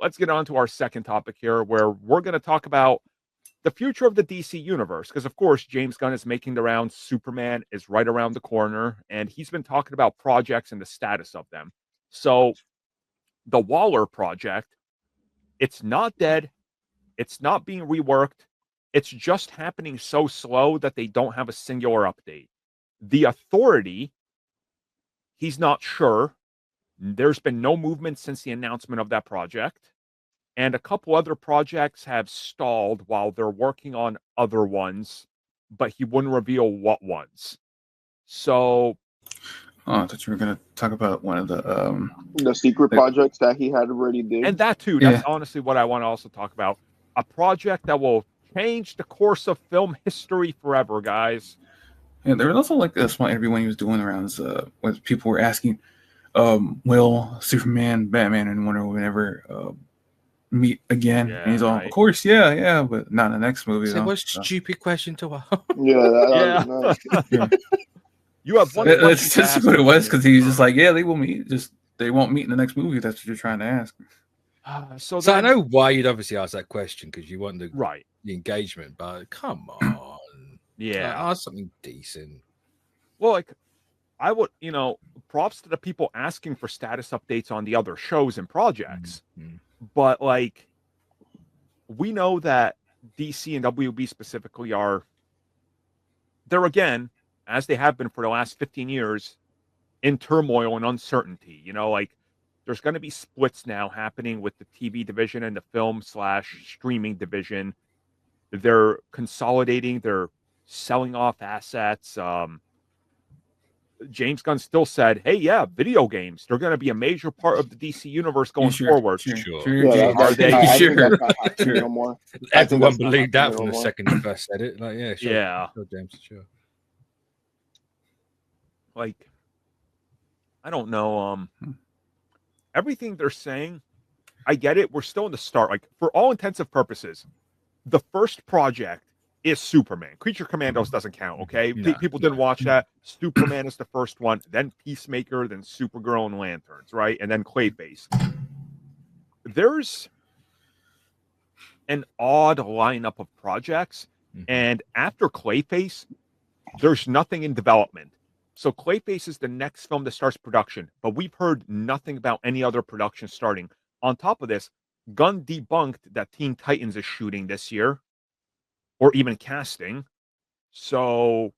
let's get on to our second topic here, where we're going to talk about the future of the DC universe. Because, of course, James Gunn is making the rounds. Superman is right around the corner, and he's been talking about projects and the status of them. So, the Waller project, it's not dead. It's not being reworked. It's just happening so slow that they don't have a singular update. The Authority, he's not sure. There's been no movement since the announcement of that project. And a couple other projects have stalled while they're working on other ones, but he wouldn't reveal what ones. So... Oh, I thought you were going to talk about one of the secret projects that he had already did. And that too, that's honestly what I want to also talk about. A project that will change the course of film history forever, guys. Yeah, there was also like a small interview when he was doing the rounds when people were asking, will Superman, Batman, and Wonder Woman ever meet again? Yeah, and he's all, right. of course, yeah, but not in the next movie. So what stupid question to ask? Yeah. You have one. That's just what it was, because he's just like, yeah, they will meet. Just they won't meet in the next movie. That's what you're trying to ask. So I know why you'd obviously ask that question, because you want the engagement. But come on, ask something decent. Well, like I would, props to the people asking for status updates on the other shows and projects. Mm-hmm. But like, we know that DC and WB specifically they're again, as they have been for the last 15 years, in turmoil and uncertainty. Like there's going to be splits now happening with the TV division and the film/streaming division. They're consolidating, they're selling off assets. James Gunn still said, hey, video games, they're going to be a major part of the DC universe going forward. Are they? Sure. Everyone believed that from the second he first said it. Like, sure, James, sure. Like, I don't know. Everything they're saying, I get it. We're still in the start. Like, for all intensive purposes, the first project is Superman. Creature Commandos doesn't count, okay? People didn't watch that. Superman is the first one, then Peacemaker, then Supergirl and Lanterns, right? And then Clayface. There's an odd lineup of projects, and after Clayface, there's nothing in development. So Clayface is the next film that starts production, but we've heard nothing about any other production starting. On top of this, Gunn debunked that Teen Titans is shooting this year, or even casting. So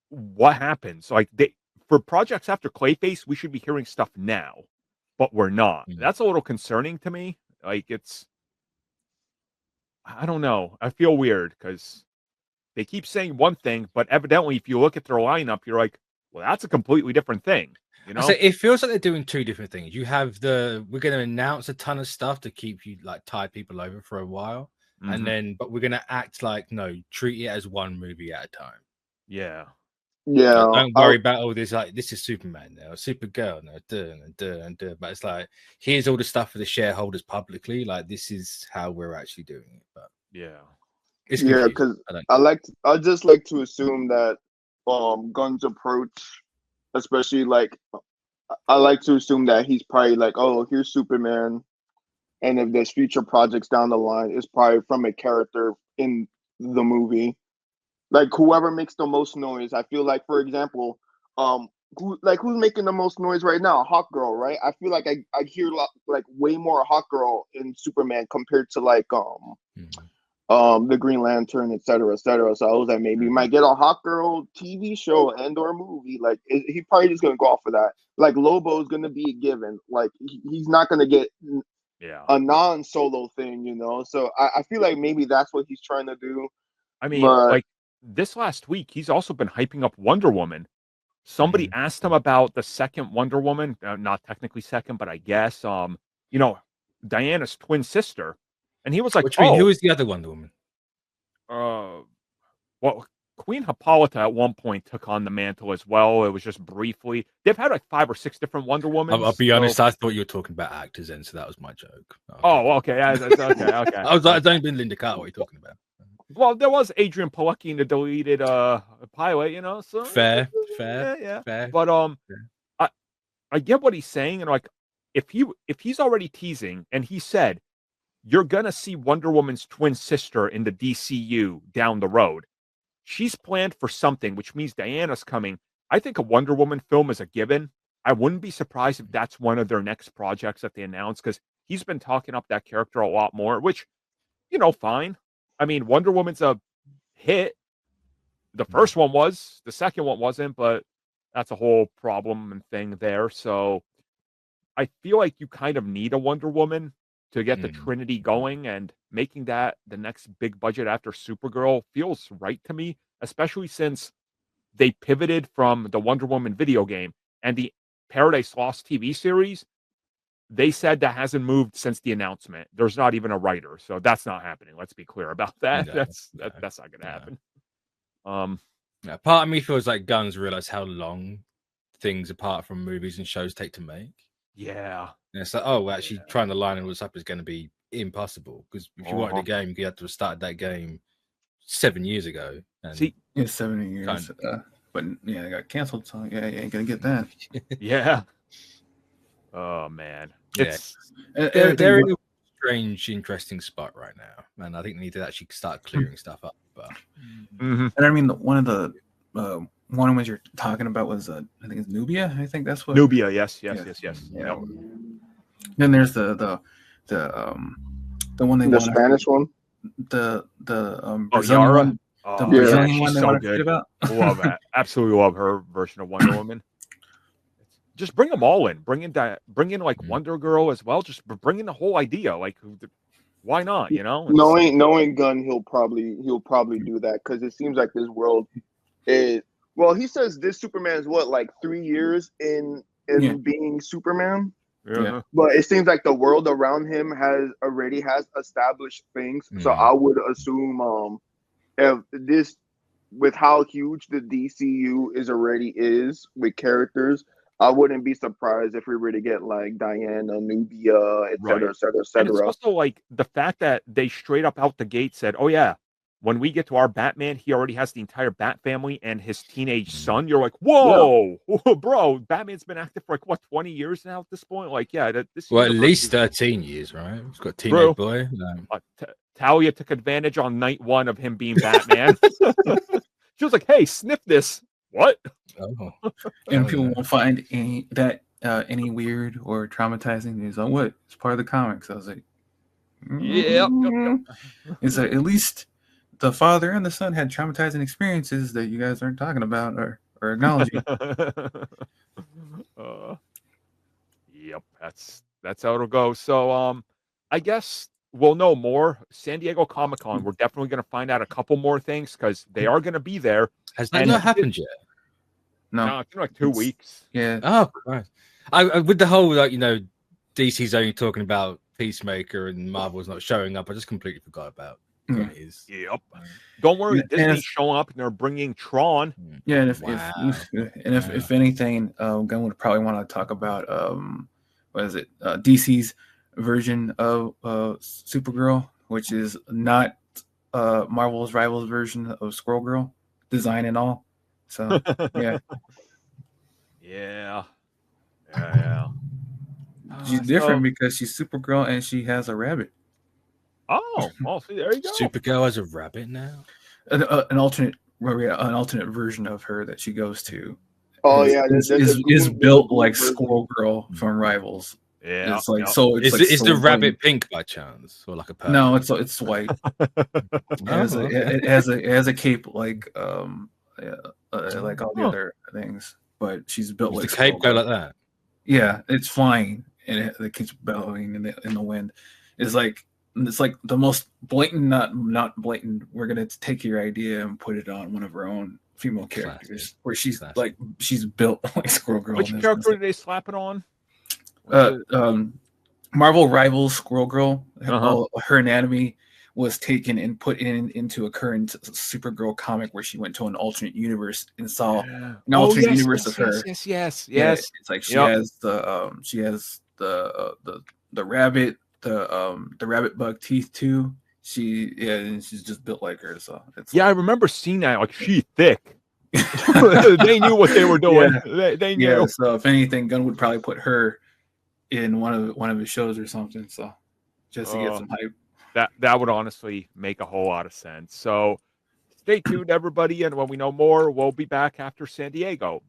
what happens? Like for projects after Clayface, we should be hearing stuff now, but we're not. That's a little concerning to me. Like I don't know. I feel weird because they keep saying one thing, but evidently, if you look at their lineup, you're like, well, that's a completely different thing. So it feels like they're doing two different things. You have we're going to announce a ton of stuff to keep you tie people over for a while. And but we're going to act like, no, treat it as one movie at a time. Yeah. Don't worry about all this. Like, this is Superman now, Supergirl now, but it's like, here's all the stuff for the shareholders publicly. Like, this is how we're actually doing it. But it's because I just like to assume that Gunn's approach, especially I like to assume that he's probably like, oh, here's Superman, and if there's future projects down the line, it's probably from a character in the movie. Like whoever makes the most noise. I feel like, for example, who's making the most noise right now? Hawkgirl, right? I feel like I hear way more Hawkgirl in Superman compared to the Green Lantern, et cetera. So I was like, maybe we might get a Hawkgirl TV show and or movie. Like he probably just gonna go off of that. Like Lobo's gonna be a given. Like he's not gonna get a non-solo thing, So I feel like maybe that's what he's trying to do. I mean, this last week, he's also been hyping up Wonder Woman. Somebody asked him about the second Wonder Woman, not technically second, but I guess, Diana's twin sister. And he was like, who is the other Wonder Woman? Well, Queen Hippolyta at one point took on the mantle as well. It was just briefly. They've had 5 or 6 different Wonder Women. I'll be honest, I thought you were talking about actors then, so that was my joke. Okay. Oh, okay. Okay. I was like, don't been Linda Carter. What are you talking about? Well, there was Adrian Palicki in the deleted pilot, so fair. Yeah. But I get what he's saying, and if he's already teasing and he said you're gonna see Wonder Woman's twin sister in the DCU down the road, she's planned for something, which means Diana's coming. I think a Wonder Woman film is a given. I wouldn't be surprised if that's one of their next projects that they announce, because he's been talking up that character a lot more, which, fine. I mean, Wonder Woman's a hit. The first one was, the second one wasn't, but that's a whole problem and thing there. So I feel like you kind of need a Wonder Woman to get the Trinity going, and making that the next big budget after Supergirl feels right to me, especially since they pivoted from the Wonder Woman video game and the Paradise Lost TV series. They said that hasn't moved since the announcement. There's not even a writer, so that's not happening. Let's be clear about that. That's not going to happen. Part of me feels like Gunn's realized how long things apart from movies and shows take to make. Yeah. And it's like, actually trying to line all this up is going to be impossible, because if you wanted a game, you had to have started that game 7 years ago. And See, it's 7 years. But yeah, it got canceled, so yeah, you ain't gonna get that. Yeah. Oh man. They're in a strange, interesting spot right now, and I think they need to actually start clearing stuff up. But and I mean, one of the one of them you're talking about was I think it's Nubia. I think that's what Nubia. Yes. Yeah. Yep. Then there's the one they the Spanish one. The Brazilian Yara. one. The Brazilian one she's so good. About. Love that. Absolutely love her version of Wonder Woman. Just bring them all in. Bring in like Wonder Girl as well. Just bring in the whole idea. Like, why not? Knowing Gunn, he'll probably do that, because it seems like this world is. Well, he says this Superman is like 3 years in being Superman. Yeah. But it seems like the world around him already has established things. So I would assume if this, with how huge the DCU is with characters, I wouldn't be surprised if we were to get like Diana, Nubia, et cetera, et cetera, et cetera. And it's also like the fact that they straight up out the gate said, "Oh yeah, when we get to our Batman, he already has the entire Bat family and his teenage son." You're like, "Whoa, bro! Batman's been active for like 20 years now at this point." Like, yeah, this. Well, at least 13 years, right? He's got a teenage boy. No. Talia took advantage on night one of him being Batman. She was like, "Hey, sniff this." What? Oh. And people won't find any weird or traumatizing. He's like, "What? It's part of the comics." I was like, "Yep." It's like, at least the father and the son had traumatizing experiences that you guys aren't talking about or acknowledging. Yep, that's how it'll go. So, I guess we'll know more. San Diego Comic-Con, we're definitely going to find out a couple more things, because they are going to be there. Has that not happened yet? No, it's been like 2 weeks. Yeah. Oh, right. I with the whole DC's only talking about Peacemaker and Marvel's not showing up, I just completely forgot about what it is. Yep. Don't worry, Disney's showing up and they're bringing Tron. Yeah, and if anything, Gunn would probably want to talk about what is it? DC's version of Supergirl, which is not Marvel's rival's version of Squirrel Girl, design and all. So yeah. Yeah. She's different because she's Supergirl and she has a rabbit. Oh, well, see, there you go. Supergirl has a rabbit now. An alternate version of her that she goes to. Oh is built like Squirrel Girl from Rivals. Yeah, it's like so. It's is the rabbit pink by chance, or like a purple? No, it's white. It has a cape like all the other things, but she's built Does like the cape go like that. Yeah, it's flying and it keeps bellowing in the wind. It's like the most blatant, not blatant. We're gonna take your idea and put it on one of our own female characters, where she's built like Squirrel Girl. Which character did they slap it on? Marvel Rivals Squirrel Girl. Her anatomy was taken and put into a current Supergirl comic where she went to an alternate universe and saw an alternate universe of her. Yes. It's like she has the rabbit, the rabbit bug teeth too. And she's just built like her. So I remember seeing that. Like, she's thick. They knew what they were doing. Yeah. They knew. Yeah, so if anything, Gunn would probably put her in one of his shows or something. So just to get some hype. That would honestly make a whole lot of sense. So stay tuned, everybody, and when we know more, we'll be back after San Diego.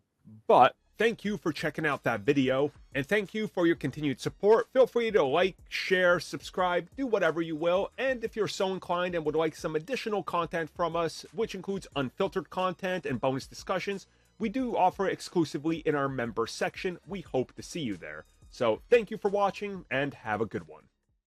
But thank you for checking out that video, and thank you for your continued support. Feel free to like, share, subscribe, do whatever you will. And if you're so inclined and would like some additional content from us, which includes unfiltered content and bonus discussions, we do offer exclusively in our member section. We hope to see you there. So thank you for watching, and have a good one.